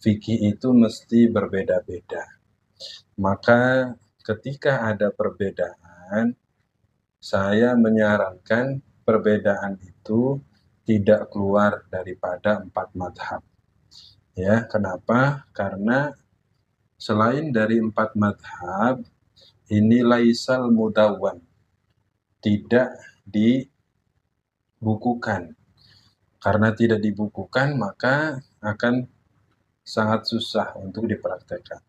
fikih itu mesti berbeda-beda. Maka ketika ada perbedaan, saya menyarankan perbedaan itu tidak keluar daripada 4 madhab. Ya, kenapa? Karena selain dari 4 madhab, ini laisal mudawwan, tidak dibukukan. Karena tidak dibukukan, maka akan sangat susah untuk dipraktekkan.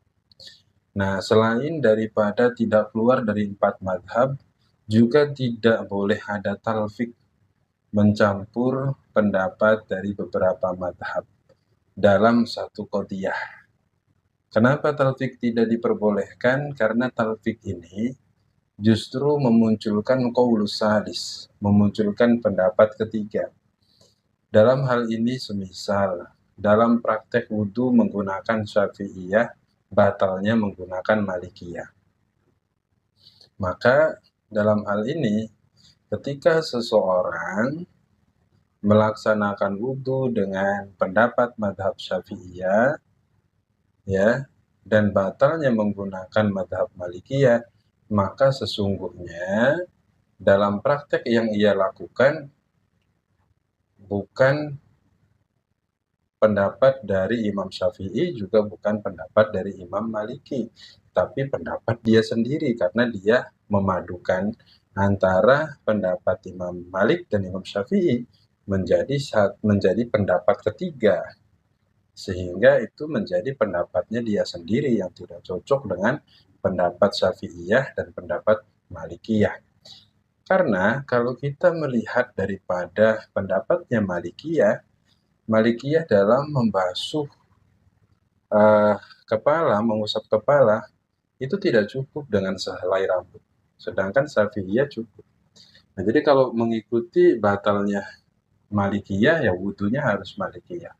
Nah, selain daripada tidak keluar dari 4 madhab, juga tidak boleh ada talfik, mencampur pendapat dari beberapa madhab dalam satu qadhiyah. Kenapa talfik tidak diperbolehkan? Karena talfik ini justru memunculkan qaulus salis, memunculkan pendapat ketiga. Dalam hal ini semisal dalam praktek wudhu menggunakan Syafi'iyah, batalnya menggunakan Malikiyah. Maka dalam hal ini, ketika seseorang melaksanakan wudhu dengan pendapat madhab Syafi'iyah, ya, dan batalnya menggunakan madhab Malikiyah, maka sesungguhnya dalam praktek yang ia lakukan bukan pendapat dari Imam Syafi'i, juga bukan pendapat dari Imam Maliki, tapi pendapat dia sendiri, karena dia memadukan antara pendapat Imam Malik dan Imam Syafi'i menjadi pendapat ketiga, sehingga itu menjadi pendapatnya dia sendiri yang tidak cocok dengan pendapat Syafi'iyah dan pendapat Malikiyah. Karena kalau kita melihat daripada pendapatnya Malikiyah dalam membasuh kepala, mengusap kepala, itu tidak cukup dengan sehelai rambut. Sedangkan Syafi'iyah cukup. Nah, jadi kalau mengikuti batalnya Malikiyah, ya wudhunya harus Malikiyah.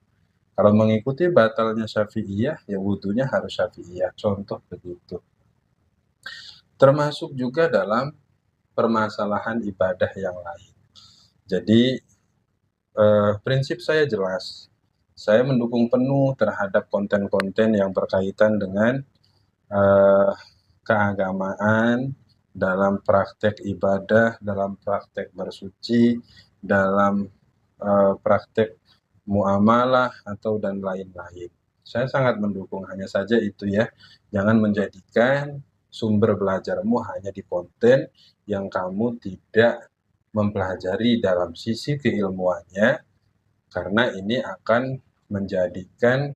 Kalau mengikuti batalnya Syafi'iyah, ya wudhunya harus Syafi'iyah. Contoh begitu. Termasuk juga dalam permasalahan ibadah yang lain. Jadi, prinsip saya jelas. Saya mendukung penuh terhadap konten-konten yang berkaitan dengan keagamaan, dalam praktek ibadah, dalam praktek bersuci, dalam praktek muamalah atau dan lain-lain. Saya sangat mendukung, hanya saja itu ya, jangan menjadikan sumber belajarmu hanya di konten yang kamu tidak mempelajari dalam sisi keilmuannya, karena ini akan menjadikan